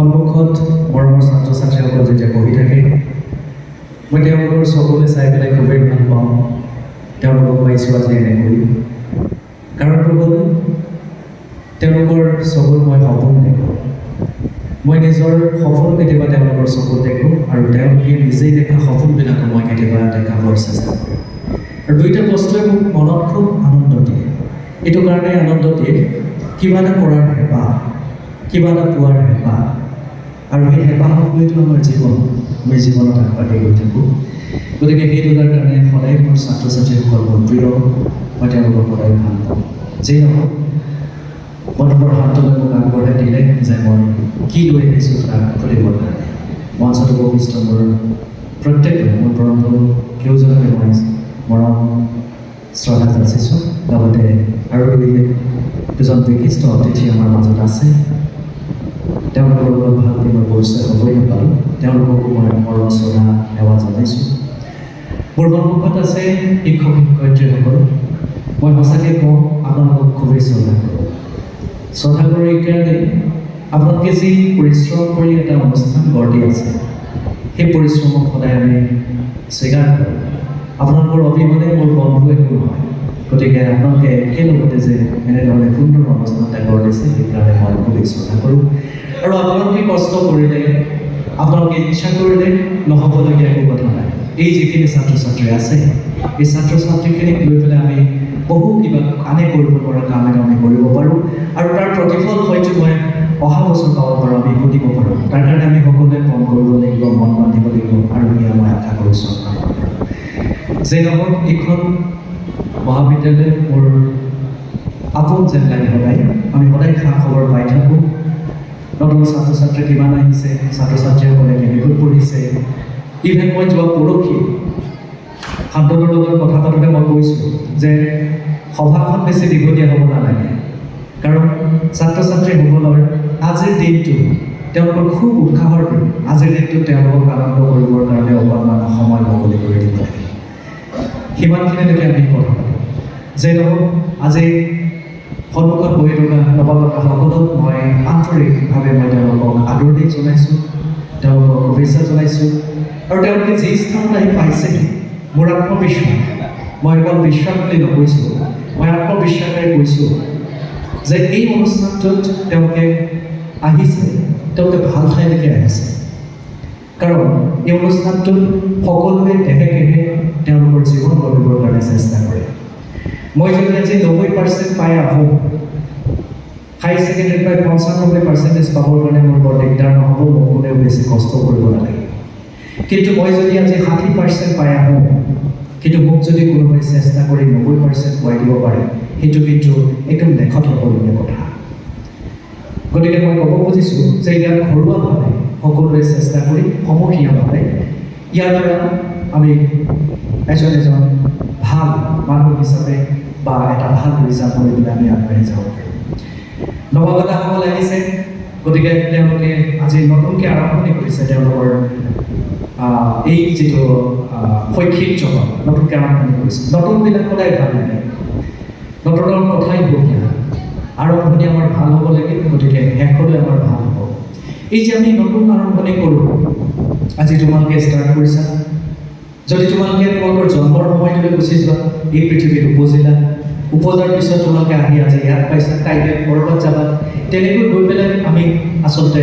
সন্মুখত মৰমৰ ছাত্ৰ ছাত্ৰীসকল যেতিয়া বহি থাকে মই তেওঁলোকৰ চকুলৈ চাই পেলাই খুবেই ভাল পাওঁ তেওঁলোকক পাইছোঁ আজি এনেকৈ কাৰণটো হ'ল তেওঁলোকৰ চকুত মই সপোন দেখোঁ মই নিজৰ সপোন কেতিয়াবা তেওঁলোকৰ চকুত দেখোঁ আৰু তেওঁলোকে নিজেই দেখা সপোনবিলাকো মই কেতিয়াবা দেখাবৰ চেষ্টা কৰোঁ আৰু দুইটা বস্তুৱে মোক মনত খুব আনন্দ দিয়ে এইটো কাৰণে আনন্দ দিয়ে কিবা এটা কৰাৰ হেঁপাহ কিবা এটা পোৱাৰ হেঁপাহ আৰু সেই হেঁপাহক লৈতো আমাৰ জীৱন আমি জীৱনত আগবাঢ়ি গৈ থাকোঁ গতিকে সেই দুটাৰ কাৰণে সদায় মোৰ ছাত্ৰ ছাত্ৰীসকল মোৰ প্ৰিয় মই তেওঁলোকক সদায় ভাল পাওঁ যেই নহওক বন্ধুবৰ হাতলৈ মোক আগবঢ়াই দিলে যে মই কি লৈ আহিছোঁ তাক কৰিবৰ কাৰণে মঞ্চত উপবিষ্ট মোৰ প্ৰত্যেকে মোৰ বন্ধু কেউজনকে মই মৰম শ্ৰদ্ধা যাচিছোঁ লগতে আৰু দুজন বিশিষ্ট অতিথি আমাৰ মাজত আছে তেওঁলোকৰ লগত ভালকৈ মই পৰিচয় হ'বই নাপালোঁ তেওঁলোককো মই মৰম শ্ৰদ্ধা সেৱা জনাইছোঁ মোৰ সন্মুখত আছে শিক্ষক শিক্ষয়িত্ৰীসকল মই সঁচাকৈ কওঁ আপোনালোকক খুবেই শ্ৰদ্ধা কৰোঁ শ্ৰদ্ধা কৰোঁ এইকাৰণে আপোনালোকে যি পৰিশ্ৰম কৰি এটা অনুষ্ঠান গঢ় দি আছে সেই পৰিশ্ৰমক সদায় আমি স্বীকাৰ কৰোঁ আপোনালোকৰ অবিহনে মোৰ বন্ধু একো নহয় গতিকে আপোনালোকে একেলগতে যে এনেধৰণে সুন্দৰ অনুষ্ঠান এটা গঢ় দিছে সেইকাৰণে মই খুবেই শ্ৰদ্ধা কৰোঁ আৰু আপোনালোকে কষ্ট কৰিলে আপোনালোকে ইচ্ছা কৰিলে নহ'বলগীয়া একো কথা নাই এই যিখিনি ছাত্ৰ ছাত্ৰী আছে এই ছাত্ৰ ছাত্ৰীখিনিক লৈ পেলাই আমি বহু কিবা আনে কৰিব পৰা কাম এটা আমি কৰিব পাৰোঁ আৰু তাৰ প্ৰতিফল হয়তো মই অহা বছৰ পাব পাৰোঁ আমি সুধিব পাৰোঁ তাৰ কাৰণে আমি সকলোৱে মন কৰিব লাগিব মন বান্ধিব লাগিব আৰু সেয়া মই আশা কৰিছোঁ যে নহওক এইখন মহাবিদ্যালয় মোৰ আপোন যেন লাগে সদায় আমি সদায় খা খবৰ পাই থাকোঁ নতুন ছাত্ৰ ছাত্ৰী কিমান আহিছে ছাত্ৰ ছাত্ৰীসকলে কেনেকৈ পঢ়িছে ইভেন মই যোৱা পৰহি শান্তনুৰ লগত কথা পাতোঁতে মই কৈছোঁ যে সভাখন বেছি দীঘলীয়া হ'ব নালাগে কাৰণ ছাত্ৰ ছাত্ৰীসকলৰ আজিৰ দিনটো তেওঁলোকৰ খুব উৎসাহৰ দিন আজিৰ দিনটো তেওঁলোকক আনন্দ কৰিবৰ কাৰণে অকণমান সময় মুকলি কৰি দিব লাগে সিমানখিনিলৈকে আমি কথা পাতোঁ যে নহওক আজি সন্মুখত বহি থকা নৱাগতসকলক মই আন্তৰিকভাৱে মই তেওঁলোকক আদৰণি জনাইছোঁ তেওঁলোকক শুভেচ্ছা জনাইছোঁ আৰু তেওঁলোকে যি স্থানত আহি পাইছেহি মোৰ আত্মবিশ্বাস মই অকল বিশ্বাস বুলি নকৈছোঁ মই আত্মবিশ্বাসেৰে কৈছোঁ যে এই অনুষ্ঠানটোত তেওঁলোকে আহিছে তেওঁলোকে ভাল ঠাইলৈকে আহিছে কাৰণ এই অনুষ্ঠানটোত সকলোৱে দেহে কেহে তেওঁলোকৰ জীৱন গঢ়িবৰ কাৰণে চেষ্টা কৰে মই যদি আজি 90% পাই আহোঁ হাই ছেকেণ্ডেৰীত প্ৰায় 95% পাবৰ কাৰণে মোৰ বৰ দিগদাৰ নহ'ব মোক কোনেও বেছি কষ্ট কৰিব নালাগে কিন্তু মই যদি আজি 60% পাই আহোঁ কিন্তু মোক যদি কোনোবাই চেষ্টা কৰি 90% পোৱাই দিব পাৰে সেইটো কিন্তু একদম লেখত ল'বলগীয়া কথা গতিকে মই ক'ব খুজিছোঁ যে ইয়াত ঘৰুৱাভাৱে সকলোৱে চেষ্টা কৰি সমূহীয়াভাৱে ইয়াৰ পৰা আমি এজন এজন ভাল মানুহ হিচাপে বা এটা ভাল ৰিজাল্ট কৰি পেলাই আমি আগবাঢ়ি যাব পাৰোঁ নৱাগতসকল আহিছে গতিকে তেওঁলোকে আজি নতুনকৈ আৰম্ভণি কৰিছে তেওঁলোকৰ এই যিটো শৈক্ষিক জগত নতুনকৈ আৰম্ভণি কৰিছে নতুনবিলাক সদায় ভাল লাগে নতুনৰ কথাই বঢ়িয়া আৰম্ভণি আমাৰ ভাল হ'ব লাগে গতিকে শেষলৈ আমাৰ ভাল হ'ব এই যে আমি নতুন আৰম্ভণি কৰোঁ আজি তোমালোকে ষ্টাৰ্ট কৰিছা যদি তোমালোকে তোমালোকৰ জন্মৰ সময়টোলৈ গুচি যোৱা এই পৃথিৱীত উপজাৰ পিছত তোমালোকে আহি আজি ইয়াত পাইছা কাইলৈ ক'ৰবাত যাবা তেনেকৈ গৈ পেলাই আমি আচলতে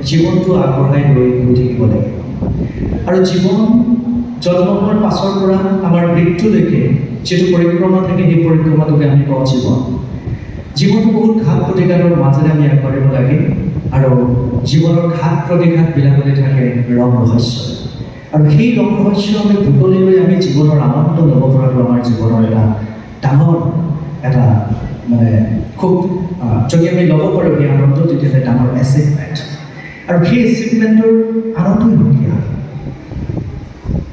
জীৱনটো আগবঢ়াই লৈ গৈ থাকিব লাগিব আৰু জীৱন জন্ম হোৱাৰ পাছৰ পৰা আমাৰ মৃত্যুলৈকে যিটো পৰিক্ৰমা থাকে সেই পৰিক্ৰমাটোকে আমি কওঁ জীৱনটো বহুত ঘাত প্ৰতিঘাতৰ মাজেৰে আমি আগবাঢ়িব লাগে আৰু জীৱনৰ ঘাত প্ৰতিঘাতবিলাকতে থাকে ৰং ৰহস্য আৰু সেই ৰং ৰহস্য আমি বুটলি লৈ আমি জীৱনৰ আনন্দ ল'ব পৰাটো আমাৰ জীৱনৰ এটা ডাঙৰ এটা মানে খুব যদি আমি ল'ব পাৰোঁ সেই আনন্দ তেতিয়াহ'লে ডাঙৰ এচিভমেণ্ট আৰু সেই এচিভমেণ্টৰ আনন্দই সুকীয়া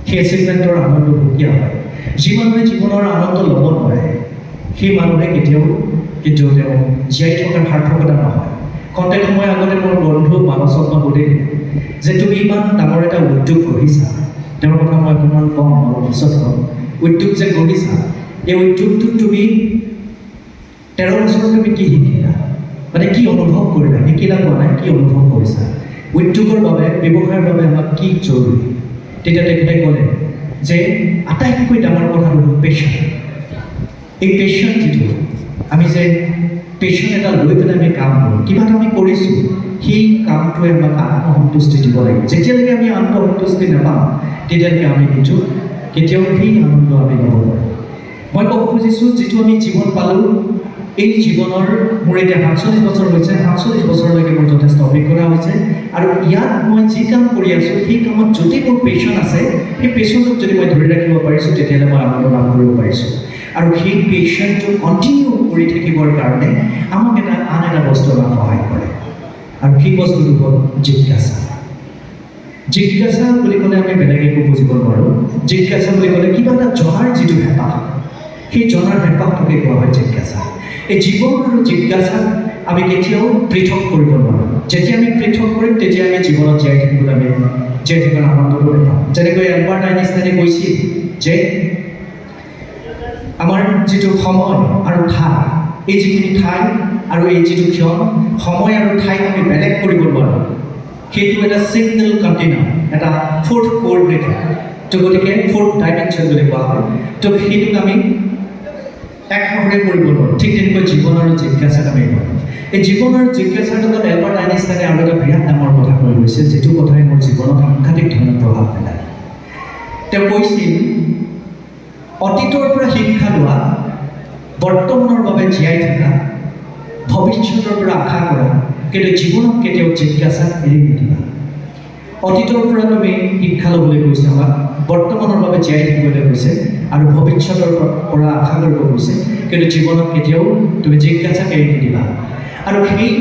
সেই এচিভমেণ্টৰ আনন্দ সুকীয়া হয় যি মানুহে জীৱনৰ আনন্দ ল'ব নোৱাৰে সেই মানুহে কেতিয়াও কিন্তু তেওঁ জীয়াই থকাৰ সাৰ্থকতা নহয় কণ্টেক সময় আগতে মোৰ বন্ধু মানসক মই সুধিলোঁ যে তুমি ইমান ডাঙৰ এটা উদ্যোগ গঢ়িছা তেওঁৰ কথা মই অকণমান কম আৰু পিছত কম উদ্যোগ যে গঢ়িছা এই উদ্যোগটোত তুমি 13 বছৰত তুমি কি শিকিলা মানে কি অনুভৱ কৰিলা শিকিলা কোৱা নাই কি অনুভৱ কৰিছা উদ্যোগৰ বাবে ব্যৱসায়ৰ বাবে আমাক কি জৰুৰী তেতিয়া তেখেতে ক'লে যে আটাইতকৈ ডাঙৰ কথাটো হ'ল পেশ্যন এই পেশ্যন যিটো আমি যে পেশ্যন এটা লৈ পেলাই আমি কাম কৰোঁ কিবা এটা আমি কৰিছোঁ সেই কামটোৱে আমাক আত্মসন্তুষ্টি দিব লাগিব যেতিয়ালৈকে আমি আত্মসন্তুষ্টি নাপাওঁ তেতিয়ালৈকে আমি কিন্তু কেতিয়াও সেই আনন্দ আমি ল'ব নোৱাৰোঁ মই ক'ব খুজিছোঁ যিটো আমি জীৱন পালোঁ এই জীৱনৰ মোৰ এতিয়া ৪৭ বছৰ হৈছে ৪৭ বছৰলৈকে মোৰ যথেষ্ট অভিজ্ঞতা হৈছে আৰু ইয়াত মই যি কাম কৰি আছোঁ সেই কামত যদি মোৰ পেশ্যন আছে সেই পেশ্যনটোক যদি মই ধৰি ৰাখিব পাৰিছোঁ তেতিয়াহ'লে মই আনন্দ লাভ কৰিব পাৰিছোঁ আৰু সেই পেশ্যনটো কণ্টিনিউ কৰি থাকিবৰ কাৰণে আমাক আন এটা বস্তু আমাক সহায় কৰে আৰু সেই বস্তুটো হ'ল জিজ্ঞাসা জিজ্ঞাসা বুলি ক'লে আমি বেলেগ একো বুজিব নোৱাৰোঁ জিজ্ঞাসা বুলি ক'লে কিবা এটা জনাৰ যিটো হেঁপাহ সেই জনাৰ হেঁপাহটোকে কোৱা হয় জিজ্ঞাসা এই জীৱন আৰু জিজ্ঞাসাক আমি কেতিয়াও পৃথক কৰিব নোৱাৰোঁ যেতিয়া আমি পৃথক কৰিম তেতিয়া আমি জীৱনত জীয়াই থাকিবলৈ আমি জীয়াই থাকিবলৈ আনন্দটো নাপাওঁ যেনেকৈ এলবাৰ্ট আইনষ্টাইনে কৈছিল যে আমাৰ যিটো সময় আৰু ঠাই এই যিখিনি ঠাই আৰু এই যিটো ক্ষণ সময় আৰু ঠাইক আমি বেলেগ কৰিব নোৱাৰোঁ সেইটো এটা ছিংগল কণ্টেইনাৰ এটা ফ'ৰ্থ কোঅৰ্ডিনেট তো গতিকে ফ'ৰ্থ ডাইমেনশ্যন বুলি কোৱা হয় তো সেইটোক আমি একমাত্ৰে কৰিব নোৱাৰোঁ ঠিক তেনেকৈ জীৱন আৰু জিজ্ঞাসাক আমি নোৱাৰোঁ এই জীৱন আৰু জিজ্ঞাসাৰ লগত এলবাৰ্ট আইনষ্টাইনে আৰু এটা বিৰাট ডাঙৰ কথা কৈ গৈছিল যিটো কথাই মোৰ জীৱনত সাংঘাতিক ধৰণে প্ৰভাৱ পেলায় তেওঁ কৈছিল অতীতৰ পৰা শিক্ষা লোৱা বৰ্তমানৰ বাবে জীয়াই থকা ভৱিষ্যতৰ পৰা আশা কৰা কিন্তু জীৱনত কেতিয়াও জিজ্ঞাসাক এৰি নিদিবা অতীতৰ পৰা তুমি শিক্ষা ল'বলৈ কৈছে আমাক বৰ্তমানৰ বাবে জীয়াই থাকিবলৈ কৈছে আৰু ভৱিষ্যতৰ পৰা আশা কৰিব কৈছে কিন্তু জীৱনত কেতিয়াও তুমি জিজ্ঞাসাক এৰি নিদিবা আৰু সেই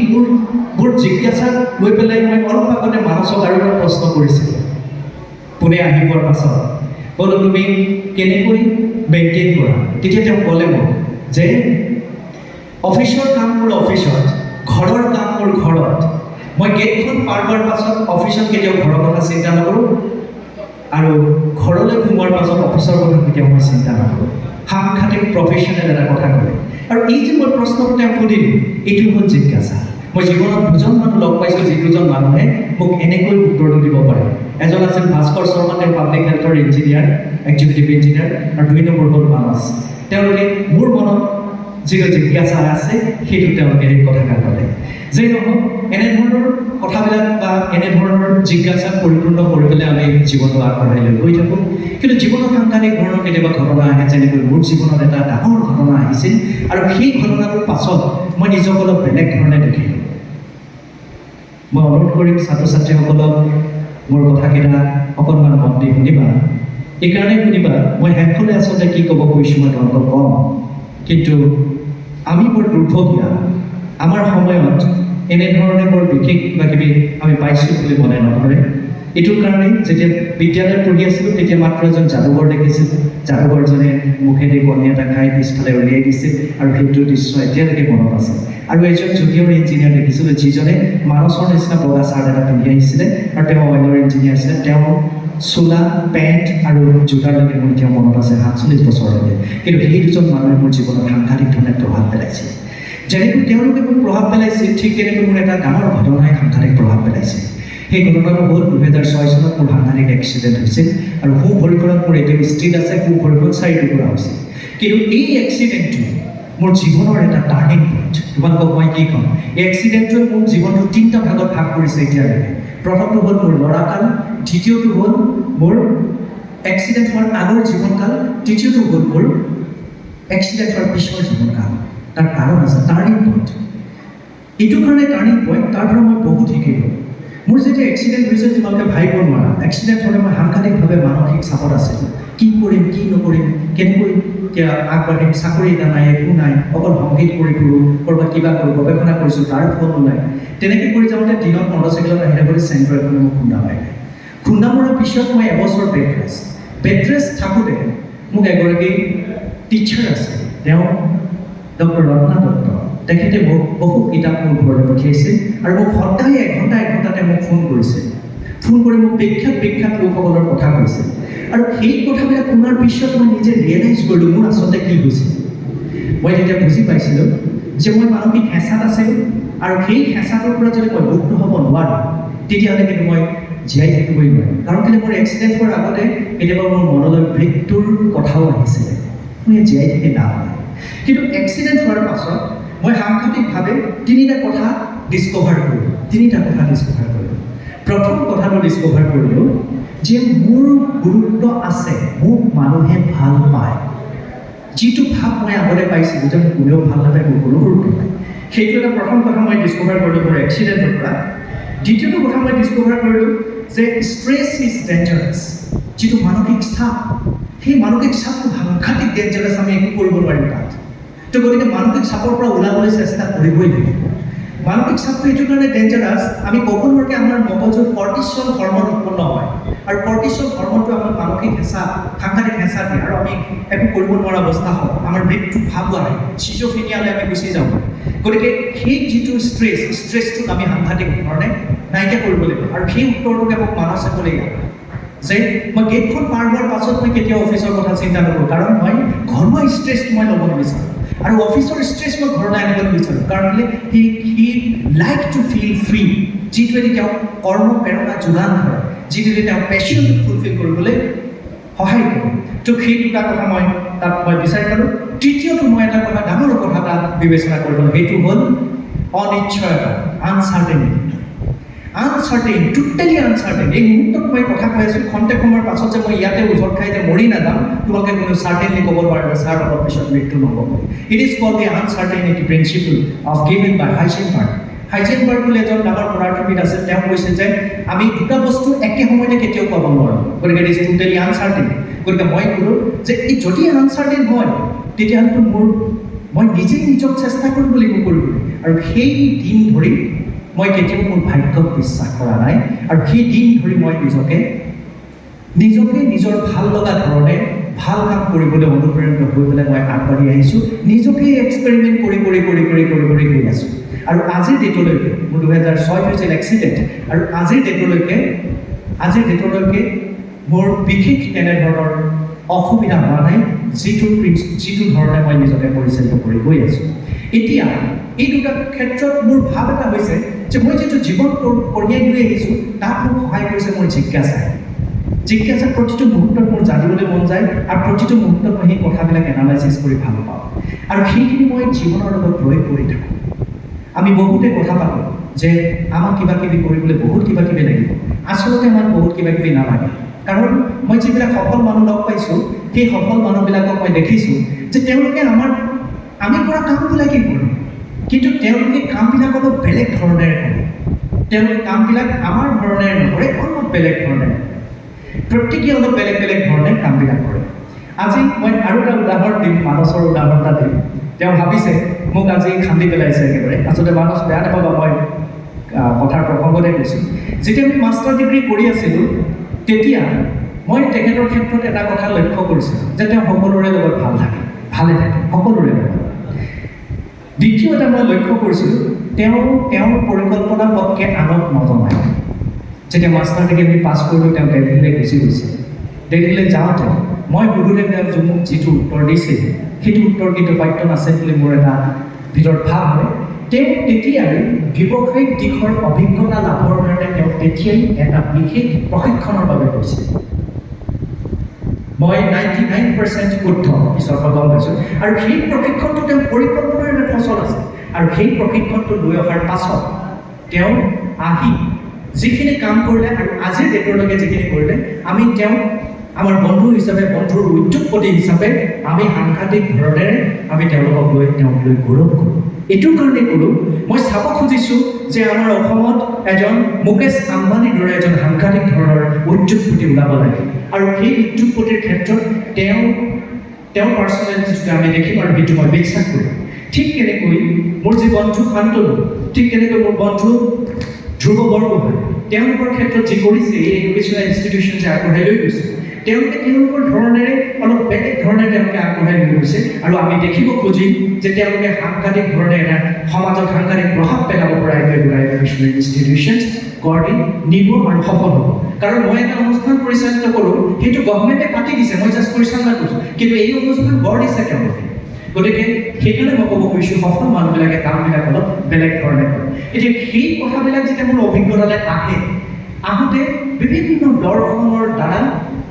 মোৰ জিজ্ঞাসাক লৈ পেলাই মই অলপ আগতে মানসক আৰু এটা প্ৰশ্ন কৰিছিলোঁ পুনে আহি পোৱাৰ পাছত বোলো তুমি কেনেকৈ মেইনটেইন কৰা তেতিয়া তেওঁ ক'লে মোক যে অফিচৰ কাম মোৰ অফিচত ঘৰৰ কাম মোৰ ঘৰত মই গেটখন পাৰ হোৱাৰ পাছত অফিচত কেতিয়াও ঘৰৰ কথা চিন্তা নকৰোঁ আৰু ঘৰলৈ সোমোৱাৰ পাছত অফিচৰ কথা কেতিয়াও মই চিন্তা নকৰোঁ সাংঘাতিক প্ৰফেশ্যনেল এটা কথা ক'লে আৰু এই যে মই প্ৰশ্নটো তেওঁক সুধিলোঁ এইটো হ'ল জিজ্ঞাসা মই জীৱনত দুজন মানুহ লগ পাইছোঁ যি দুজন মানুহে মোক এনেকৈ উত্তৰটো দিব পাৰে এজন আছিল ভাস্কৰ শৰ্মা তেওঁ পাব্লিক হেল্থৰ ইঞ্জিনিয়াৰ এক্সিকিউটিভ ইঞ্জিনিয়াৰ আৰু ২ নম্বৰ হ'ল মানস তেওঁলোকে মোৰ মনত যিটো জিজ্ঞাসা আছে সেইটো তেওঁলোকে এই কথাষাৰ ক'লে যে নহওক এনেধৰণৰ কথাবিলাক বা এনেধৰণৰ জিজ্ঞাসা পৰিপূৰ্ণ কৰি পেলাই আমি জীৱনটো আগবঢ়াই লৈ গৈ থাকোঁ কিন্তু জীৱনত সাংঘাতিক ধৰণৰ কেতিয়াবা ঘটনা আহে যেনেকৈ মোৰ জীৱনত এটা ডাঙৰ ঘটনা আহিছিল আৰু সেই ঘটনাটোৰ পাছত মই নিজক অলপ বেলেগ ধৰণে দেখিলোঁ মই অনুৰোধ কৰিম ছাত্ৰ ছাত্ৰীসকলক মোৰ কথাকেইটা অকণমান মন দি শুনিবা এইকাৰণে শুনিবা মই শেষলৈ আচলতে কি ক'ব খুজিছোঁ মই তোমালোকক ক'ম কিন্তু আমি বৰ দুৰ্ভগীয়া আমাৰ সময়ত এনেধৰণে বৰ বিশেষ কিবা কিবি আমি পাইছোঁ বুলি মনে নধৰে এইটোৰ কাৰণে যেতিয়া বিদ্যালয়ত পঢ়ি আছিলোঁ তেতিয়া মাত্ৰ এজন যাদুকৰ দেখিছিলোঁ যাদুকৰজনে মুখেদি কণী এটা খাই পিছফালে উলিয়াই দিছিল আৰু সেইটো দৃশ্য এতিয়ালৈকে মনত আছে আৰু এজন জুনিয়ৰ ইঞ্জিনিয়াৰ দেখিছিলোঁ যিজনে মানসৰ নিচিনা বগা চাৰ্ট এটা পিন্ধি আহিছিলে আৰু তেওঁ অইলৰ ইঞ্জিনিয়াৰ আছিলে তেওঁ চোলা পেণ্ট আৰু জোতালৈকে মোৰ এতিয়া মনত আছে ৪৭ বছৰলৈকে কিন্তু সেই দুজন মানুহে মোৰ জীৱনত সাংঘাতিক ধৰণে প্ৰভাৱ পেলাইছিল যেনেকৈ তেওঁলোকে মোক প্ৰভাৱ পেলাইছিল ঠিক তেনেকৈ মোৰ এটা ডাঙৰ ঘটনাই সাংঘাতিক প্ৰভাৱ পেলাইছিল সেই ঘটনাটো হ'ল ২০০৬ চনত মোৰ সাংঘাতিক এক্সিডেণ্ট হৈছিল আৰু সোঁ ভৰিখনত মোৰ এতিয়াও ষ্টিল আছে সোঁ ভৰিখন ৪ টুকুৰা হৈছিল কিন্তু এই এক্সিডেণ্টটো মোৰ জীৱনৰ এটা টাৰ্ণিং পইণ্ট তোমালোকক মই কি ক'ম এই এক্সিডেণ্টটোৱে মোৰ জীৱনটো ৩টা ভাগত ভাগ কৰিছে এতিয়ালৈকে প্ৰথমটো হ'ল মোৰ ল'ৰাকাল দ্বিতীয়টো হ'ল মোৰ এক্সিডেণ্ট হোৱাৰ আগৰ জীৱনকাল তৃতীয়টো হ'ল মোৰ এক্সিডেণ্ট হোৱাৰ পিছৰ জীৱনকাল তাৰ কাৰণ আছে টাৰ্ণিং পইণ্ট এইটো কাৰণে টাৰ্ণিং পইণ্ট তাৰ পৰা মই বহুত শিকিলোঁ মোৰ যেতিয়া এক্সিডেণ্ট হৈছিল তোমালোকে ভাবিব নোৱাৰা এক্সিডেণ্ট হ'লে মই সাংঘাতিকভাৱে মানসিক চাপত আছিলোঁ কি কৰিম কি নকৰিম কেনেকৈ আগবাঢ়িম চাকৰি এটা নাই একো নাই অকল সংগীত কৰি ফুৰোঁ ক'ৰবাত কিবা কৰোঁ গৱেষণা কৰিছোঁ তাৰ ফল ওলাই তেনেকৈ কৰি যাওঁতে দিনত মটৰচাইকেলত আহি থাকোঁতে চেণ্টাৰ এখনে মোক খুন্দা মাৰিলে খুন্দা মৰাৰ পিছত মই এবছৰ বেড ৰেষ্ট থাকোঁতে মোক এগৰাকী টিচাৰ আছে তেওঁ ডক্টৰ ৰত্না দত্ত তেখেতে মোক বহু কিতাপ মোৰ ঘৰলৈ পঠিয়াইছিল আৰু মোক সদায় এঘণ্টাতে মোক ফোন কৰিছিল ফোন কৰি মোক বিখ্যাত লোকসকলৰ কথা কৈছিল আৰু সেই কথাবিলাক শুনাৰ পিছত মই নিজে ৰিয়েলাইজ কৰিলোঁ মোৰ আচলতে কি হৈছিল মই তেতিয়া বুজি পাইছিলোঁ যে মই মানসিক হেঁচাত আছিলোঁ আৰু সেই হেঁচাটোৰ পৰা যদি মই মুক্ত হ'ব নোৱাৰোঁ তেতিয়াহ'লে কিন্তু মই জীয়াই থাকিবই নোৱাৰিম। কাৰণ কেলৈ মোৰ এক্সিডেণ্ট হোৱাৰ আগতে কেতিয়াবা মোৰ মনলৈ মৃত্যুৰ কথাও আহিছিলে, মই জীয়াই থাকি লাভ নাই। কিন্তু এক্সিডেণ্ট হোৱাৰ পাছত মই সাংঘাতিকভাৱে তিনিটা কথা ডিস্কভাৰ কৰিলোঁ। প্ৰথম কথাটো ডিস্কভাৰ কৰিলোঁ যে মোৰ গুৰুত্ব আছে, মোক মানুহে ভাল পায়। যিটো ভাৱ মই আগতে পাইছিলোঁ যে মোক কোনেও ভাল নাপায়, মোৰ কোনো গুৰুত্ব নাই, সেইটো এটা প্ৰথম কথা মই ডিস্কভাৰ কৰিলোঁ মোৰ এক্সিডেণ্টৰ পৰা। দ্বিতীয়টো কথা মই ডিস্কভাৰ কৰিলোঁ যে ষ্ট্ৰেছ ইজ ডেঞ্জাৰাছ। যিটো মানসিক চাপ, সেই মানসিক চাপটো সাংঘাতিক ডেঞ্জাৰাছ, আমি একো কৰিব নোৱাৰিম তাত। তো গতিকে মানসিক চাপৰ পৰা ওলাবলৈ চেষ্টা কৰিবই লাগিব। মানসিক চাপটো এইটো কাৰণে ডেঞ্জাৰাছ, আমি ক'ব নোৱাৰোঁ আমাৰ মগজুত কৰ্টিচল হৰমন উৎপন্ন হয়, আৰু কৰ্টিচল হৰমনটো আমাৰ মানসিক হেঁচা, সাংঘাতিক হেঁচা দিয়ে, আৰু আমি একো কৰিব নোৱাৰা অৱস্থা হয়, আমাৰ মৃত্যু ভাৱ আহে, চিজোফ্ৰেনিয়ালৈ আমি গুচি যাওঁ। গতিকে সেই যিটো ষ্ট্ৰেছটোক আমি সাংঘাতিক ধৰণে নাইকিয়া কৰিব লাগিব। আৰু সেই উত্তৰটোকে মোক মানসে ক'লে যে মই গেটখন পাৰ হোৱাৰ পাছত মই কেতিয়াও অফিচৰ কথা চিন্তা নকৰোঁ, কাৰণ মই ঘৰুৱা ষ্ট্ৰেছটো মই ল'ব নিবিচাৰোঁ, আৰু অফিচৰ ষ্ট্ৰেছ মই ঘৰলৈ আনিব নিবিচাৰোঁ। কাৰণ he like to feel free, যিটোৱেদি তেওঁক কৰ্ম প্ৰেৰণা যোগান ধৰে, যিটোৱেদি তেওঁ পেশ্যনটো ফুলফিল কৰিবলৈ সহায় কৰে। তো সেই দুটা কথা মই তাত বিচাৰি পালোঁ। তৃতীয়টো মই এটা কথা, ডাঙৰ কথা এটা বিবেচনা কৰিবলৈ, সেইটো হ'ল অনিশ্চয়তা, আনচাৰ্টেইন, টোটেলি আনচাৰ্টেইন। এই মুহূৰ্তত মই কথা কৈ আছোঁ, খন্তেক সময়ৰ পাছত যে মই ইয়াতে ওজত খাই যে মৰি নাযাম, তোমালোকে কোনো চাৰ্টেইনলি ক'ব নোৱাৰে যে ছাৰ অলপ পিছত মৃত্যু নহ'ব। It is called the uncertainty principle of given by Heisenberg. Heisenberg বুলি এজন ডাঙৰ পদাৰ্থবিদ আছিল, তেওঁ কৈছে যে আমি দুটা বস্তু একে সময়তে কেতিয়াও পাব নোৱাৰোঁ, গতিকে ইট ইজ টোটেলি আনচাৰ্টেইন। গতিকে মই ক'লোঁ যে এই যদি আনচাৰ্টেইন হয়, তেতিয়াহ'লেতো মই নিজেই নিজক চেষ্টা কৰিব লাগিব কৰিবলৈ। আৰু সেই দিন ধৰি মই কেতিয়াও মোৰ ভাগ্যক বিশ্বাস কৰা নাই, আৰু সেই দিন ধৰি মই নিজকে নিজৰ ভাল লগা ধৰণে ভাল কাম কৰিবলৈ অনুপ্ৰাণিত হৈ পেলাই মই আগবাঢ়ি আহিছোঁ, নিজকে এক্সপেৰিমেণ্ট কৰি গৈ আছোঁ। আৰু আজিৰ ডেটলৈকে মোৰ 2006 হৈছিল এক্সিডেণ্ট, আৰু আজিৰ ডেটলৈকে মোৰ বিশেষ তেনেধৰণৰ অসুবিধা হোৱা নাই, যিটো ধৰণে মই নিজকে পৰিচালিত কৰি গৈ আছোঁ। এতিয়া এই দুটা ক্ষেত্ৰত মোৰ ভাৱ এটা হৈছে যে মই যিটো জীৱন কঢ়িয়াই লৈ আহিছোঁ, তাত মোক সহায় কৰিছে মোৰ জিজ্ঞাসাই। প্ৰতিটো মুহূৰ্তত মোৰ জানিবলৈ মন যায়, আৰু প্ৰতিটো মুহূৰ্তত মই সেই কথাবিলাক এনালাইচিছ কৰি ভাল পাওঁ, আৰু সেইখিনি মই জীৱনৰ লগত প্ৰয়োগ কৰি থাকোঁ। আমি বহুতে কথা পাতোঁ যে আমাক কিবা কিবি কৰিবলৈ বহুত কিবা কিবি লাগিব, আচলতে আমাক বহুত কিবা কিবি নালাগে। কাৰণ মই যিবিলাক সফল মানুহ লগ পাইছোঁ, সেই সফল মানুহবিলাকক মই দেখিছোঁ যে তেওঁলোকে আমি কৰা কামবিলাকেই কৰে, কিন্তু তেওঁলোকে কামবিলাক অলপ বেলেগ ধৰণেৰে কৰে। তেওঁলোকে কামবিলাক আমাৰ ধৰণেৰে নকৰে, অলপ বেলেগ ধৰণেৰে কৰে। প্ৰত্যেকেই অলপ বেলেগ ধৰণে কামবিলাক কৰে। আজি মই আৰু এটা উদাহৰণ দিম, মানসৰ উদাহৰণ এটা দিম। তেওঁ ভাবিছে মোক আজি খান্দি পেলাইছে একেবাৰে, আচলতে মানস বেয়া নাপাবা, মই কথাৰ প্ৰসংগতে কৈছোঁ। যেতিয়া আমি মাষ্টাৰ ডিগ্ৰী কৰি আছিলোঁ, তেতিয়া মই তেখেতৰ ক্ষেত্ৰত এটা কথা লক্ষ্য কৰিছিলোঁ যে তেওঁ সকলোৰে লগত ভালে থাকে, সকলোৰে লগত। দ্বিতীয় এটা মই লক্ষ্য কৰিছিলোঁ, তেওঁৰ পৰিকল্পনা পক্ষে আনক নজনায়। যেতিয়া মাষ্টাৰ ডিগ্ৰী পাছ কৰিলোঁ, তেওঁ দেলহিলৈ গুচি গৈছে। দেলহিলৈ যাওঁতে মই সুধোতে তেওঁ মোক যিটো উত্তৰ দিছিল, সেইটো উত্তৰ কিন্তু সত্য নাছিল বুলি মোৰ এটা ভিতৰত ভাৱ হয়। তেওঁ তেতিয়াই ব্যৱসায়িক দিশৰ অভিজ্ঞতা লাভৰ কাৰণে তেওঁ তেতিয়াই এটা বিশেষ প্ৰশিক্ষণৰ বাবে গৈছিল। মই 99% শুদ্ধ, পিছৰ পৰা গম পাইছোঁ। আৰু সেই প্ৰশিক্ষণটো তেওঁ পৰিকল্পনাৰ এটা ফচল আছে, আৰু সেই প্ৰশিক্ষণটো লৈ অহাৰ পাছত তেওঁ আহি যিখিনি কাম কৰিলে, আৰু আজিৰ ডেটলৈকে যিখিনি কৰিলে, আমি তেওঁক আমাৰ বন্ধু হিচাপে, বন্ধুৰ উদ্যোগপতি হিচাপে আমি সাংঘাতিক ধৰণেৰে আমি তেওঁক লৈ গৌৰৱ কৰোঁ। এইটোৰ কাৰণে ক'লোঁ, মই চাব খুজিছোঁ যে আমাৰ অসমত এজন মুকেশ আম্বানীৰ দৰে এজন সাংঘাতিক ধৰণৰ উদ্যোগপতি ওলাব লাগে, আৰু সেই উদ্যোগপতিৰ ক্ষেত্ৰত তেওঁৰ পাৰ্চনেলিটিটো আমি দেখিম, আৰু সেইটো মই বিশ্বাস কৰিম। ঠিক তেনেকৈ মোৰ যি বন্ধু শান্তনু, ঠিক তেনেকৈ মোৰ বন্ধু ধ্ৰুৱ বৰগোহাঁই, তেওঁলোকৰ ক্ষেত্ৰত যি কৰিছে, এই এডুকেশ্যনেল ইনষ্টিটিউশ্যন যে আগবঢ়াই লৈ গৈছে, তেওঁলোকে তেওঁলোকৰ ধৰণেৰে অলপ বেলেগ ধৰণে তেওঁলোকে আগবঢ়াই লৈ গৈছে, আৰু আমি দেখিব খুজিম যে তেওঁলোকে সাংঘাতিক ধৰণে এটা সমাজত সাংঘাতিক প্ৰভাৱ পেলাব পৰা এডুকেশ্যনেল ইনষ্টিটিউশ্যন গঢ়ি নিব আৰু সফল হ'ব। কাৰণ মই এটা অনুষ্ঠান পৰিচালিত কৰোঁ, সেইটো গভৰ্ণমেণ্টে পাতি দিছে, মই জাষ্ট পৰিচালনা কৰিছোঁ, কিন্তু এই অনুষ্ঠান গঢ় দিছে তেওঁলোকে। গতিকে সেইকাৰণে মই ক'ব খুজিছোঁ, সফল মানুহবিলাকে কামবিলাক অলপ বেলেগ ধৰণে কৰে। এতিয়া সেই কথাবিলাক যেতিয়া মোৰ অভিজ্ঞতালৈ আহে, আহোঁতে বিভিন্ন দৰ্শনৰ দ্বাৰা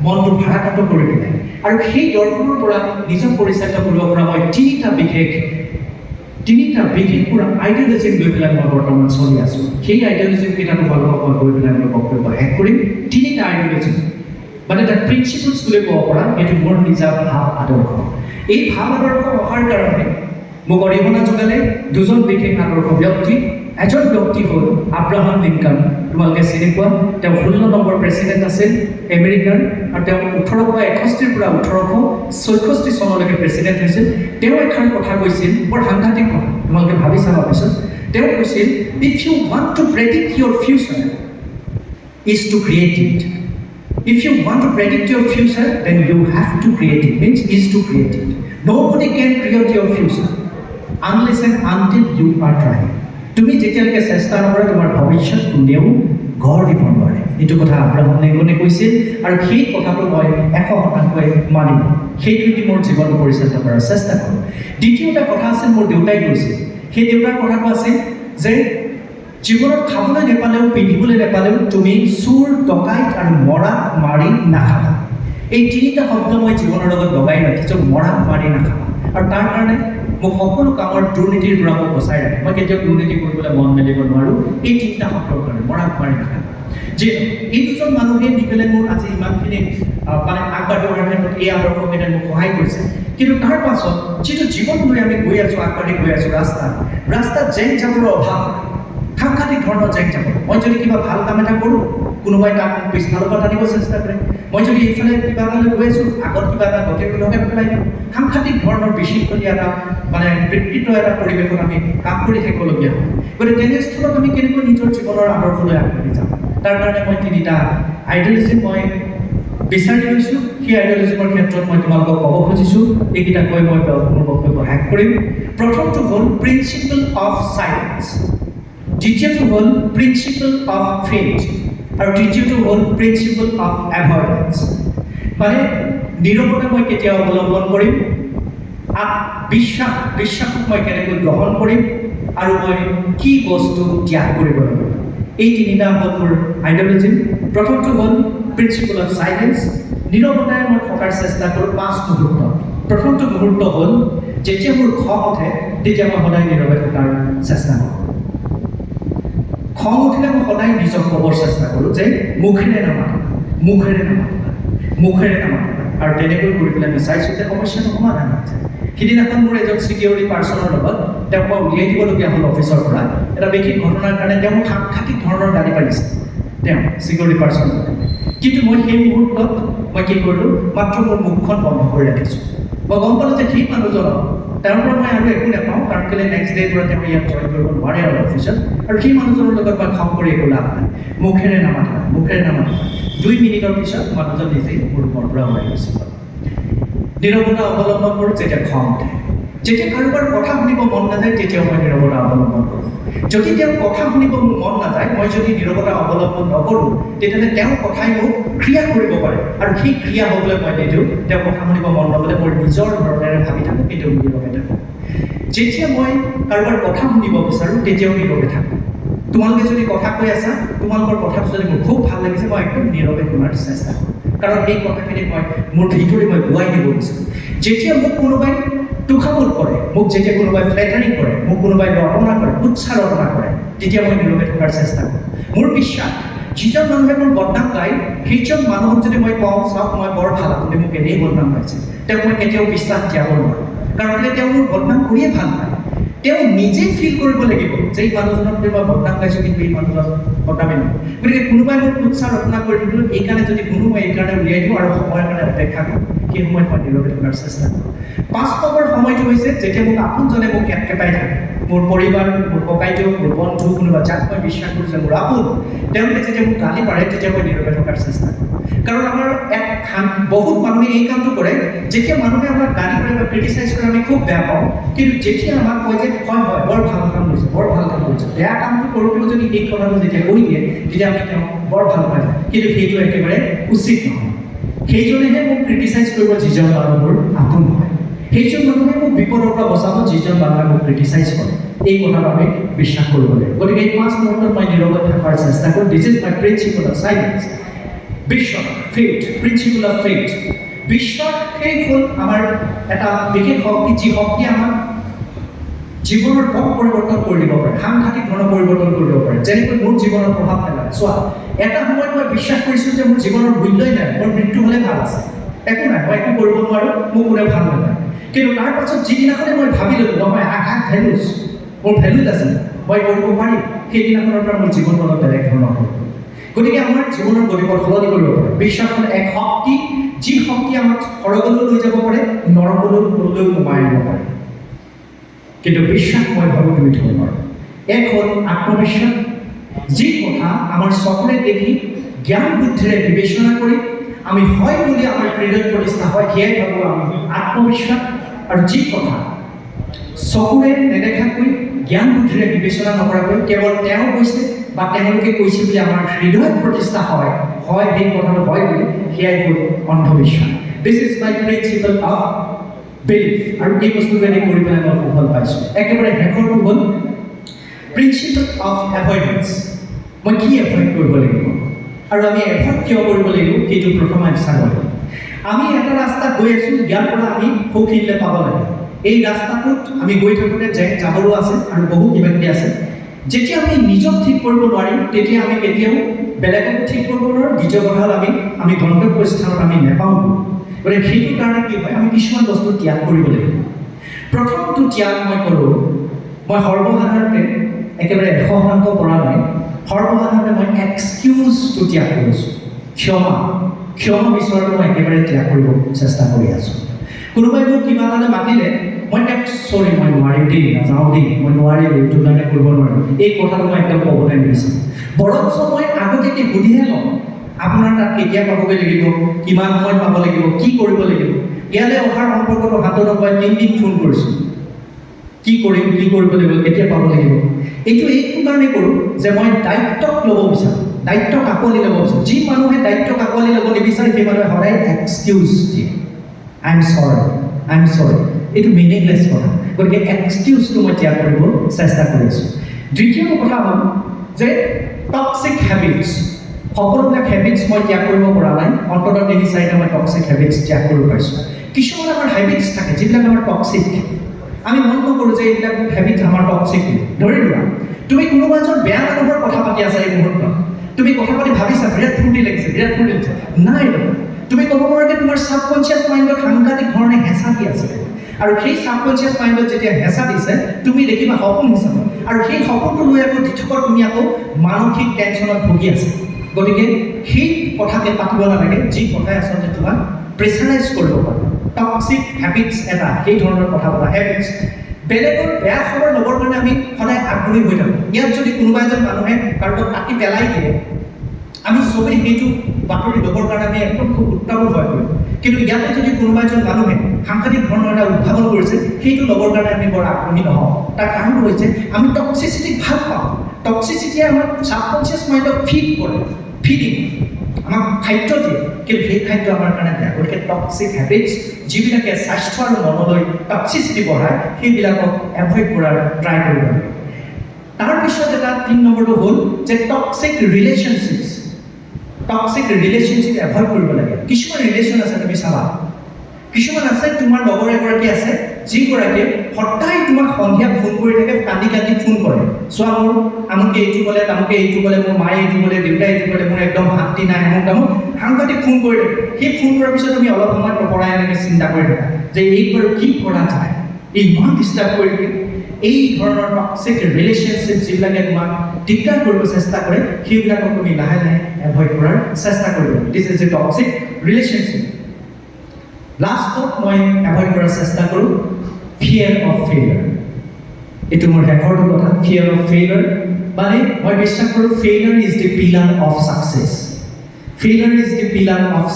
মনটো ভাৰাক্ৰান্ত কৰি পেলাই আৰু সেই দৰ্শনৰ পৰা নিজক পৰিচালিত কৰিব পৰা মই তিনিটা বিশেষ পুৰা আইডিয়লজিক লৈ পেলাই মই বৰ্তমান চলি আছোঁ। সেই আইডিয়লজিক কেইটা তোমালোকক মই গৈ পেলাই মই বক্তব্য শেষ কৰিম। তিনিটা আইডিয়লজি মানে এটা প্ৰিন্সিপলছ বুলি ক'ব পৰা, এইটো মোৰ নিজা ভাৱ আদৰ্শ। এই ভাৱ আদৰ্শ অহাৰ কাৰণে মোক অৰিহণা যোগালে দুজন বিশেষ আদৰ্শ ব্যক্তি। এজন ব্যক্তি হ'ল আব্ৰাহাম লিংকন, তোমালোকে চিনি পোৱা। তেওঁ 16 নম্বৰ প্ৰেচিডেণ্ট আছিল আমেৰিকাৰ আৰু তেওঁ 1861 পৰা 1864 চনলৈকে প্ৰেচিডেণ্ট হৈছিল। তেওঁ এষাৰ কথা কৈছিল, বৰ সাংঘাতিক কথা, তোমালোকে ভাবি চাবা পিছত। তেওঁ কৈছিল, if you want to predict your future is to create it. If you want to predict your future, then you have to create it. Means is to create it. Nobody can create your future unless and until you are trying. তুমি যেতিয়ালৈকে চেষ্টা নকৰা তোমাৰ ভৱিষ্যত কোনেও গঢ় দিব নোৱাৰে। এইটো কথা আব্ৰাহাম লিংকনে কৈছিল আৰু সেই কথাটো মই 100% মানিব। সেইটোৱেদি মোৰ জীৱনটো পৰিচালিত কৰাৰ চেষ্টা কৰোঁ। দ্বিতীয়টা কথা আছিল মোৰ দেউতাই কৈছিল। সেই দেউতাৰ কথাটো আছিল যে জীৱনত খাবলৈ নেপালেও পিন্ধিবলৈ নেপালেও তুমি চোৰ ডকাইত আৰু মৰা মাৰি নাখাবা। এই তিনিটা শব্দ মই জীৱনৰ লগত লগাই ৰাখিছোঁ, মৰা মাৰি নাখাবা। আৰু তাৰ কাৰণে মোক সকলো কামৰ দুৰ্নীতিৰ পৰা মোক বচাই ৰাখে। মই কেতিয়াও দুৰ্নীতি কৰিবলৈ মন মেলিব নোৱাৰোঁ এই তিনিটা শব্দৰ কাৰণে, মৰা মাৰি নাখাবা। যিহেতু এই দুজন মানুহে নি পেলাই মোৰ আজি ইমানখিনি মানে আগবাঢ়ি অহাৰ ক্ষেত্ৰত এই আদৰ্শকেইটাই মোক সহায় কৰিছে। কিন্তু তাৰ পাছত যিটো জীৱন লৈ আমি গৈ আছোঁ, আগবাঢ়ি গৈ আছোঁ ৰাস্তাত জেং জাবৰৰ অভাৱ, সাংঘাতিক ধৰণৰ জেং জাবৰ। মই যদি কিবা ভাল কাম এটা কৰোঁ, কোনোবাই তাক মোক পিছফালৰ পৰা টানিব চেষ্টা কৰে। মই যদি এইফালে কিবা এটালৈ গৈ আছোঁ, আগত কিবা এটা গতিৰ লগাই পেলাই দিওঁ। সাংঘাতিক ধৰণৰ বিশৃংখলীয়া এটা মানে বিকৃত এটা পৰিৱেশত আমি কাম কৰি থাকিবলগীয়া হয়। গতিকে তেনেস্থলত আমি কেনেকৈ নিজৰ জীৱনৰ আদৰ্শলৈ আগবাঢ়ি যাম, তাৰ কাৰণে মই তিনিটা আইডিয়লজি মই বিচাৰি লৈছোঁ। সেই আইডিয়লজিমৰ ক্ষেত্ৰত মই তোমালোকক ক'ব খুজিছোঁ, এইকেইটা কৈ মই মোৰ বক্তব্য শেষ কৰিম। প্ৰথমটো হ'ল প্ৰিন্সিপল অফ চাইলেন্স, দ্বিতীয়টো হ'ল প্ৰিন্সিপল অফ ফেথ আৰু তৃতীয়টো হ'ল প্ৰিন্সিপল অফ এভয়েডেন্স। মানে নীৰৱতা মই কেতিয়া অৱলম্বন কৰিম, বিশ্বাসক মই কেনেকৈ গ্ৰহণ কৰিম আৰু মই কি বস্তু ত্যাগ কৰিব লাগিব। এই তিনিটা হ'ল মোৰ আইডিয়লজি। প্ৰথমটো হ'ল প্ৰিন্সিপল অফ চাইলেন্স, নীৰৱতাই মই থকাৰ চেষ্টা কৰোঁ 5 মুহূৰ্ত। প্ৰথমটো মুহূৰ্ত হ'ল যেতিয়া মোৰ খং উঠে তেতিয়া মই সদায় নীৰৱে থকাৰ চেষ্টা কৰোঁ। খং উঠিলে মই সদায় নিজক ক'বৰ চেষ্টা কৰোঁ যে মুখেৰে নামাতিবা। আৰু তেনেকৈ কৰি পেলাই আমি চাইছোঁ যে সমস্যাটো সমাধান হৈছে। সিদিনাখন মোৰ এজন ছিকিউৰিটি পাৰ্চনৰ লগত তেওঁক মই উলিয়াই দিবলগীয়া হ'ল অফিচৰ পৰা। এটা বিশেষ ঘটনাৰ কাৰণে তেওঁ মোক সাংঘাতিক ধৰণৰ গালি পাৰিছে, তেওঁ ছিকিউৰিটি পাৰ্চনজনে। কিন্তু মই সেই মুহূৰ্তত মই কি কৰিলোঁ, মাত্ৰ মোৰ মুখখন বন্ধ কৰি ৰাখিছোঁ। মই গম পালোঁ যে সেই মানুহজনক তেওঁৰ পৰা মই আৰু একো নাপাওঁ, কাৰণ কেলৈ নেক্সট ডে'ৰ পৰা তেওঁ ইয়াত জইন কৰিব নোৱাৰে আৰু অফিচত। আৰু সেই মানুহজনৰ লগত মই খং কৰি একো লাভ নাই। মুখেৰে নামাতিবা। 2 মিনিটৰ পিছত মানুহজন নিজেই মোৰ ৰুমৰ পৰা ওলাই গৈছিল। নীৰৱতা অৱলম্বন কৰোঁ যেতিয়া খং উঠে। যেতিয়া কাৰোবাৰ কথা শুনিব মন নাযায় তেতিয়াও মই নীৰৱতা অৱলম্বন কৰোঁ। যদি তেওঁৰ কথা শুনিব মন নাযায়, মই যদি নীৰৱতা অৱলম্বন নকৰোঁ, তেতিয়াহ'লে তেওঁৰ কথাই মোক ক্ৰিয়া কৰিব পাৰে আৰু সেই ক্ৰিয়া হ'বলৈ মই নিদিওঁ। তেওঁ কথা শুনিব মন নগ'লে মই নিজৰ ধৰণেৰে ভাবি থাকোঁ, কিন্তু নীৰৱে থাকোঁ। যেতিয়া মই কাৰোবাৰ কথা শুনিব বিচাৰোঁ তেতিয়াও নীৰৱে থাকোঁ। তোমালোকে যদি কথা কৈ আছা, তোমালোকৰ কথাটো যদি মোৰ খুব ভাল লাগিছে, মই একদম নীৰৱে শুনাৰ চেষ্টা কৰোঁ, কাৰণ এই কথাখিনি মই মোৰ ভিতৰি মই বুৱাই দিব বিচাৰোঁ। যেতিয়া মোক কোনোবাই তুষামোদ কৰে, মোক যেতিয়া কোনোবাই ফ্লেটাৰিং কৰে, মোক কোনোবাই ৰটনা কৰে, উচ্চাৰটনা কৰে, তেতিয়া মই নীৰৱে থকাৰ চেষ্টা কৰোঁ। মোৰ বিশ্বাস, যিজন মানুহে মোৰ বদনাম গায়, সেইজন মানুহক যদি মই কওঁ চাওক মই বৰ ভাল, আপুনি মোক এনেই বদনাম গাইছে, তেওঁক মই কেতিয়াও বিশ্বাস দিয়াব নোৱাৰোঁ। কাৰণ তেওঁ মোৰ বদনাম কৰিয়ে ভাল পায়। তেওঁ নিজে ফিল কৰিব লাগিব যে এই মানুহজনক যদি মই বদনাম গাইছোঁ, কিন্তু এই মানুহজন বদনামী নহয়। গতিকে কোনোবাই মোক উৎসাহ ৰচনা কৰি দিলোঁ, এইকাৰণে যদি কোনো মই এইকাৰণে উলিয়াই দিওঁ আৰু সময়ৰ কাৰণে অপেক্ষা কৰোঁ, সেই সময়ত মই নীৰৱে থকাৰ চেষ্টা কৰোঁ। 5 নম্বৰ সময়টো হৈছে যেতিয়া মোক আপোনজনে মোক কেপকেপাই থাকে। মোৰ পৰিবাৰ, মোৰ ককাইদেউ, মোৰ বন্ধু, কোনোবা যাক মই বিশ্বাস কৰোঁ যে মোৰ আপোন, তেওঁলোকে যেতিয়া মোক গালি পাৰে তেতিয়া মই নীৰৱে থকাৰ চেষ্টা কৰোঁ। কাৰণ আমাৰ বহুত মানুহে এই কামটো কৰে, যেতিয়া মানুহে আমাক গালি কৰে বা ক্ৰিটিচাইজ কৰে আমি খুব বেয়া পাওঁ, কিন্তু যেতিয়া আমাক কয় যে হয় বৰ ভাল কাম কৰিছে, বেয়া কামটো কৰোঁতেও যদি এই কথাটো যেতিয়া কৈ দিয়ে তেতিয়া আমি তেওঁক বৰ ভাল পাওঁ, কিন্তু সেইটো একেবাৰে উচিত নহয়। সেইজনেহে মোক ক্ৰিটিচাইজ কৰিব যিজন মানুহ মোৰ আপোন হয়। সেইজন মানুহে মোক বিপদৰ পৰা বচাব যিজন মানুহে মোক ক্ৰিটিচাইজ কৰে। এই কথাটো আমি বিশ্বাস কৰিব লাগিব গতিকে এই 5 মুহূৰ্তত মই নীৰৱত থকাৰ চেষ্টা কৰোঁ this is my principle of silence বিশ্বাস ফেইথ প্ৰিন্সিপল অফ ফেইথ বিশ্বাস সেই হ'ল আমাৰ এটা বিশেষ শক্তি যি শক্তি আমাক জীৱনৰ পথ পৰিৱৰ্তন কৰি দিব পাৰে সাংঘাতিক ধৰণৰ পৰিৱৰ্তন কৰিব পাৰে যেনেকৈ মোৰ জীৱনৰ প্ৰভাৱ পেলায় চোৱা এটা সময়ত মই বিশ্বাস কৰিছোঁ যে মোৰ জীৱনৰ মূল্যই নাই মোৰ মৃত্যু হ'লে ভাল আছে একো নাই মই একো কৰিব নোৱাৰোঁ মোক কোনে ভাল নাপায় কিন্তু তাৰ পাছত যিদিনাখনে মই ভাবিলোঁ নহয় আঘাত ভেলুজ মোৰ ভেলুজ আছে মই কৰিব পাৰিম সেইদিনাখনৰ পৰা মোৰ জীৱন অলপ বেলেগ ধৰণৰ হৈ গ'ল গতিকে আমাৰ জীৱনৰ গতিপথ সলনি কৰিব পাৰে বিশ্বাস হ'ল এক শক্তি যি শক্তি আমাক স্বৰ্গলৈ লৈ যাব পাৰে নৰকলৈ সোমাই আনিব পাৰে কিন্তু বিশ্বাস মই ভাবোঁ দুই ধৰণৰ এক হ'ল আত্মবিশ্বাস যি কথা আমাৰ চকুৰে দেখি জ্ঞান বুদ্ধিৰে বিবেচনা কৰি আমি হয় বুলি আমাৰ হৃদয়ত প্ৰতিষ্ঠা হয় সেয়াই ভাবোঁ আমি আত্মবিশ্বাস আৰু যি কথা চকুৰে নেদেখাকৈ জ্ঞান বুদ্ধিৰে বিবেচনা নকৰাকৈ কেৱল তেওঁ কৈছে বা তেওঁলোকে কৈছে বুলি আমাৰ হৃদয়ত প্ৰতিষ্ঠা হয় সেই কথাটো হয় বুলি সেয়াই হ'ল অন্ধবিশ্বাস this is my principle of belief আৰু এই বস্তুখিনি কৰি পেলাই মই সফল পাইছোঁ একেবাৰে শেষৰটো হ'ল প্ৰিন্সিপল অফ এভইডেন্স মই কি এভইড কৰিব লাগিব আৰু আমি এভইড কিয় কৰিব লাগিব সেইটো প্ৰথম আমি চাব লাগিব আমি এটা ৰাস্তাত গৈ আছোঁ ইয়াৰ পৰা আমি সুখিলে পাব লাগে এই ৰাস্তাটোত আমি গৈ থাকোঁতে যাবৰো আছে আৰু বহু কিবাকিবি আছে যেতিয়া আমি নিজক ঠিক কৰিব নোৱাৰিম তেতিয়া আমি কেতিয়াও বেলেগক ঠিক কৰিব নোৱাৰোঁ দ্বিতীয় কথা হ'ল আমি গন্তব্যস্থানত আমি নেপাওঁ গতিকে সেইটো কাৰণে কি হয় আমি কিছুমান বস্তু ত্যাগ কৰিব লাগিব প্ৰথমটো ত্যাগ মই কৰোঁ মই সৰ্বসাধাৰণতে একেবাৰে 100% পৰা নাই সৰ্বসাধাৰণতে মই এক্সকিউজটো ত্যাগ কৰিছোঁ ক্ষমা বিচৰাটো মই একেবাৰে ত্যাগ কৰিব চেষ্টা কৰি আছোঁ কোনোবাই মোক কিবা এটালৈ মাতিলে মই তাক চৰি মই নোৱাৰিম দেই নাযাওঁ দেই মই নোৱাৰিলোঁ এইটো কাৰণে কৰিব নোৱাৰিম এই কথাটো মই একদম ক'বলৈ নিবিচাৰোঁ বৰঞ্চ মই আগতীয়াকৈ সুধিহে লওঁ আপোনাৰ তাত কেতিয়া পাবগৈ লাগিব কিমান সময়ত পাব লাগিব কি কৰিব লাগিব ইয়ালৈ অহাৰ সম্পৰ্কটো হাতত মই 3 দিন ফোন কৰিছোঁ কি কৰিম কি কৰিব লাগিব কেতিয়া পাব লাগিব এইটো কাৰণে কৰোঁ যে মই দায়িত্বক ল'ব বিচাৰোঁ দায়িত্বক আঁকোৱালি ল'ব বিচাৰোঁ যি মানুহে দায়িত্বক আঁকোৱালি ল'ব নিবিচাৰে সেই মানুহে সদায় এক্সকিউজ দিয়ে আই এম চৰি এইটো মিনিংলেছ কথা গতিকে এক্সকিউজটো মই ত্যাগ কৰিব চেষ্টা কৰিছোঁ দ্বিতীয় কথা হ'ল যে টক্সিক হেবিটছ সকলোবিলাক হেবিটছ মই ত্যাগ কৰিব পৰা নাই অন্ততঃ 3-4টা মই টক্সিক হেবিটছ ত্যাগ কৰিব পাৰিছোঁ কিছুমান আমাৰ হেবিটছ থাকে যিবিলাক আমাৰ টক্সিক আমি মন নকৰোঁ যে এইবিলাক হেবিট আমাৰ টক্সিক ধৰি লোৱা তুমি কোনোবা এজন বেয়া মানুহৰ কথা পাতি আছা এই মুহূৰ্তত তুমি কথা পাতি ভাবিছা বিৰাট ফূৰ্তি লাগিছে নাই তুমি ক'ব পাৰা যে তোমাৰ ছাবকনচিয়াছ মাইণ্ডত সাংঘাতিক ধৰণে হেঁচা দি আছে আৰু সেই ছাবকনচিয়াছ মাইণ্ডত যেতিয়া হেঁচা দিছে তুমি দেখিবা সপোন হিচাপে আৰু সেই সপোনটো লৈ আকৌ দিঠকত তুমি আকৌ মানসিক টেনশ্যনত ভুগি আছে গতিকে সেই কথাকে পাতিব নালাগে যি কথাই আচলতে তোমাক প্ৰেছাৰাইজ কৰিব পাৰে টক্সিক হেবিটছ এটা সেই ধৰণৰ কথা পতা হেবিটছ বেলেগৰ বেয়া খবৰ ল'বৰ কাৰণে আমি সদায় আগ্ৰহী হৈ থাকোঁ ইয়াত যদি কোনোবা এজন মানুহে কাৰোবাক কাটি পেলাই দিয়ে আমি চবেই সেইটো বাতৰি ল'বৰ কাৰণে আমি একদম খুব উত্তাৱল হৈ পৰিম কিন্তু ইয়াতে যদি কোনোবা এজন মানুহে সাংঘাতিক ধৰণৰ এটা উদ্ভাৱন কৰিছে সেইটো ল'বৰ কাৰণে আমি বৰ আগ্ৰহী নহওঁ তাৰ কাৰণটো হৈছে আমি টক্সিচিটিক ভাল পাওঁ টক্সিচিটিয়ে আমাক ছাবকনচিয়াছ মাইণ্ডক ফিডিং আমাক খাদ্য দিয়ে কিন্তু সেই খাদ্য আমাৰ কাৰণে বেয়া গতিকে টক্সিক হেবিটছ যিবিলাকে স্বাস্থ্য আৰু মনলৈ টক্সিচিটি বঢ়ায় সেইবিলাকক এভইড কৰাৰ ট্ৰাই কৰিব লাগে তাৰপিছত এটা 3 নম্বৰটো হ'ল যে টক্সিক ৰিলেশ্যনশ্বিপছ এভইড কৰিব লাগে কিছুমান ৰিলেশ্যন আছে তুমি চাবা কিছুমান আছে তোমাৰ লগৰ এগৰাকী আছে যিগৰাকীয়ে সদায় তোমাক সন্ধিয়া ফোন কৰি থাকে কান্দি ফোন কৰে চোৱা মোৰ আমুকে এইটো ক'লে তামুকে এইটো ক'লে মোৰ মায়ে এইটো ক'লে দেউতাই এইটো ক'লে মোৰ একদম শান্তি নাই আমুক সাংঘাতিক ফোন কৰি থাকে সেই ফোন কৰাৰ পিছত তুমি অলপ সময় নপৰাই এনেকৈ চিন্তা কৰি থাকা যে এইবাৰ কি কৰা যায় ইমান ডিষ্টাৰ্ব কৰি থাকে এই ধৰণৰ টক্সিক ৰিলেশ্যনশ্বিপ যিবিলাকে তোমাক দিগদাৰ কৰিব চেষ্টা কৰে সেইবিলাকক তুমি লাহে লাহে এভইড কৰাৰ চেষ্টা কৰিব this is a toxic relationship লাষ্টত মই এভইড কৰাৰ চেষ্টা কৰোঁ ফিয়াৰ অফ ফেইলিয়াৰ এইটো মোৰ শেষৰটো কথা ফিয়াৰ অফ ফেইলিয়াৰ মানে মই বিশ্বাস কৰোঁ failure is the pillar of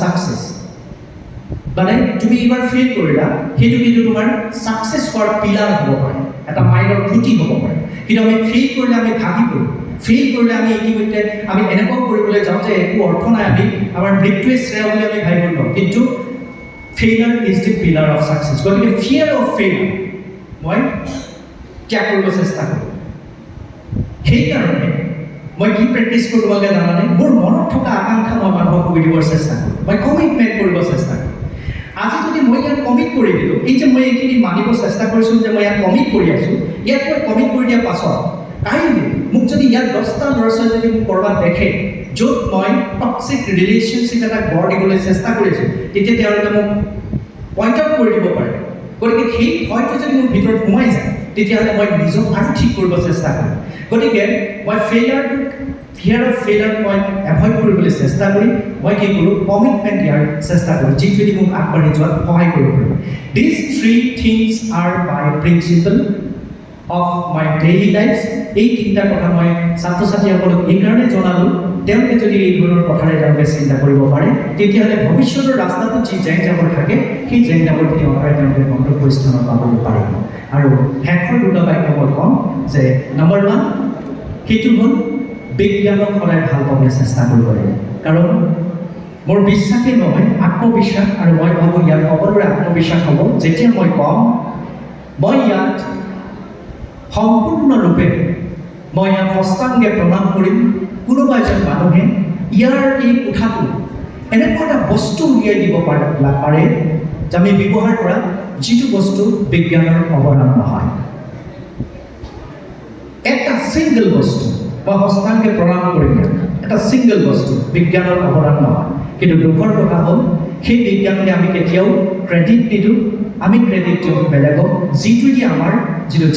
success মানে তুমি এইবাৰ ফেইল কৰিলা সেইটো কিন্তু তোমাৰ ছাকচেছ হোৱাৰ পিলাৰ হ'ব পাৰে এটা মাইণ্ডৰ খুঁটি হ'ব পাৰে কিন্তু আমি ফেইল কৰিলে আমি ভাগি পৰোঁ ফেইল কৰিলে আমি ইতিমধ্যে আমি এনেকুৱাও কৰিবলৈ যাওঁ যে একো অৰ্থ নাই আমি আমাৰ মৃত্যুৱে শ্ৰেয় বুলি আমি ভাবিব নোৱাৰোঁ কিন্তু failure is the pillar of success গতিকে ফিয়াৰ অফ ফেইলিয়াৰ মই ত্যাগ কৰিব চেষ্টা কৰোঁ সেইকাৰণে মই কি প্ৰেক্টিছ কৰিব লাগে জানানে মোৰ মনত থকা আকাংক্ষা মই মানুহক কৈ দিবৰ চেষ্টা কৰোঁ মই কমিটমেণ্ট কৰিব চেষ্টা কৰোঁ আজি যদি মই ইয়াত কমিট কৰি দিলোঁ এই যে মই এইখিনি মানিব চেষ্টা কৰিছোঁ যে মই ইয়াত কমিট কৰি আছোঁ ইয়াত মই কমিট কৰি দিয়াৰ পাছত কাইলৈ মোক যদি ইয়াত 10টা ল'ৰা ছোৱালী যদি মোক ক'ৰবাত দেখে য'ত মই টক্সিক ৰিলেশ্যনশ্বিপ এটা গঢ় দিবলৈ চেষ্টা কৰিছোঁ তেতিয়া তেওঁলোকে মোক পইণ্ট আউট কৰি দিব পাৰে গতিকে সেই হয়তো যদি মোৰ ভিতৰত সোমাই যায় তেতিয়াহ'লে মই নিজক আৰু ঠিক কৰিব চেষ্টা কৰিম গতিকে মই ফিয়াৰ অফ ফেইলাৰ মই এভইড কৰিবলৈ চেষ্টা কৰি মই কি কৰোঁ কমিটমেণ্ট দিয়াৰ চেষ্টা কৰোঁ যিটোৱে মোক আগবাঢ়ি যোৱাত সহায় কৰিব পাৰিব দিছ 3 things R my principle of my daily life এই তিনিটা কথা মই ছাত্ৰ ছাত্ৰীসকলক এইকাৰণে জনালোঁ তেওঁলোকে যদি এই ধৰণৰ কথাৰে তেওঁলোকে চিন্তা কৰিব পাৰে তেতিয়াহ'লে ভৱিষ্যতৰ ৰাস্তাটোত যি জেং জাবৰ থাকে সেই জেং জাবৰখিনি অঁতৰাই তেওঁলোকে গন্তব্য স্থানত পাবলৈ পাৰিব আৰু শেষৰ দুটা বাক্য মই ক'ম যে নম্বৰ 1 সেইটো হ'ল বিজ্ঞানক সদায় ভাল পাবলৈ চেষ্টা কৰিব লাগে কাৰণ মোৰ বিশ্বাসেই নহয় আত্মবিশ্বাস আৰু মই ভাবোঁ ইয়াত সকলোৰে আত্মবিশ্বাস হ'ব যেতিয়া মই ক'ম মই ইয়াত সম্পূৰ্ণৰূপে মই ইয়াত হস্তাংগে প্ৰণাম কৰিম কোনোবা এজন মানুহে ইয়াৰ এই কোঠাটো এনেকুৱা এটা বস্তু উলিয়াই দিব পাৰে যে আমি ব্যৱহাৰ কৰা যিটো বস্তু বিজ্ঞানৰ অৱদান নহয় এটা ছিংগল বস্তু মই হস্তাংগে প্ৰণাম কৰিম এটা ছিংগল বস্তু বিজ্ঞানৰ অৱদান নহয় কিন্তু দুখৰ কথা হ'ল সেই বিজ্ঞানকে আমি কেতিয়াও ক্ৰেডিট নিদিওঁ আমি ক্ৰেডিট দিওঁ বেলেগক যিটোৱেদি আমাৰ যিটো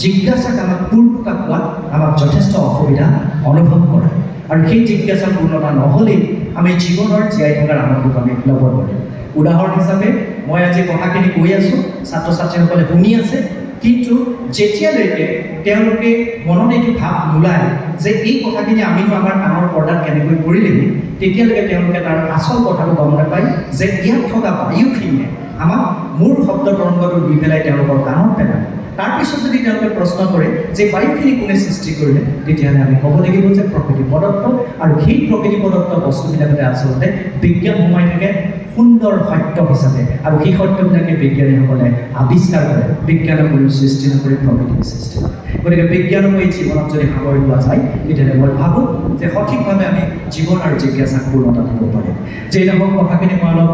জিজ্ঞাসাক আমাক পূৰ্ণতা পোৱাত আমাক যথেষ্ট অসুবিধা অনুভৱ কৰে আৰু সেই জিজ্ঞাসাৰ পূৰ্ণতা নহ'লেই আমি জীৱনৰ জীয়াই থকাৰ আনন্দটো আমি ল'ব নোৱাৰিম উদাহৰণ হিচাপে মই আজি কথাখিনি কৈ আছোঁ ছাত্ৰ ছাত্ৰীসকলে শুনি আছে কিন্তু যেতিয়ালৈকে তেওঁলোকে মনত এইটো ভাৱ নোলায় যে এই কথাখিনি আমিনো আমাৰ কামৰ পৰ্দাত কেনেকৈ কৰিলেহি তেতিয়ালৈকে তেওঁলোকে তাৰ আচল কথাটো গম নাপায় যে ইয়াত থকা বায়ুখিনিয়ে আমাক মোৰ শব্দ তৰংগটো দি পেলাই তেওঁলোকৰ কাণত পেলায় তাৰপিছত যদি তেওঁলোকে প্ৰশ্ন কৰে যে বায়ুখিনি কোনে সৃষ্টি কৰিলে তেতিয়াহ'লে আমি ক'ব লাগিব যে প্ৰকৃতি প্ৰদত্ত আৰু সেই প্ৰকৃতি প্ৰদত্ত বস্তুবিলাকতে আচলতে বিজ্ঞান সোমাই থাকে সুন্দৰ সত্য হিচাপে আৰু সেই সত্যবিলাকে বিজ্ঞানীসকলে আৱিষ্কাৰ কৰে বিজ্ঞানৰ কোনো সৃষ্টি নকৰি প্ৰকৃতিৰ সৃষ্টি কৰে গতিকে বিজ্ঞানময়ী জীৱনত যদি সামৰি লোৱা যায় তেতিয়াহ'লে মই ভাবোঁ যে সঠিকভাৱে আমি জীৱন আৰু জিজ্ঞাসাক পূৰ্ণতা দিব পাৰিম যে নহওক কথাখিনি মই অলপ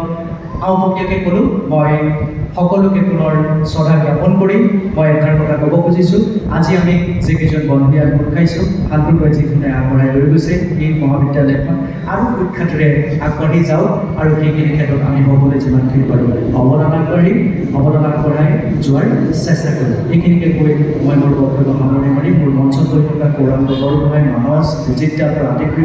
আওপকীয়াকৈ ক'লোঁ মই সকলোকে পুনৰ শ্ৰদ্ধা জ্ঞাপন কৰি মই এষাৰ কথা ক'ব খুজিছোঁ আজি আমি যিকেইজন বন্ধুৱে আগবঢ় খাইছোঁ ভালকৈ যিখনে আগবঢ়াই লৈ গৈছে এই মহাবিদ্যালয়খন আৰু সুখ্যাতিৰে আগবাঢ়ি যাওক আৰু সেইখিনি ক্ষেত্ৰত আমি সকলোৱে যিমানখিনি পাৰোঁ অৱদান আগবঢ়াই যোৱাৰ চেষ্টা কৰিম এইখিনিকে কৈ মই মোৰ বক্তব্য সামৰণি মাৰিম মোৰ মঞ্চত বহি থকা কৌৰাম্ব বৰগোহাঁই মানস জিজ্ঞাৰ পৰা আদি কৰি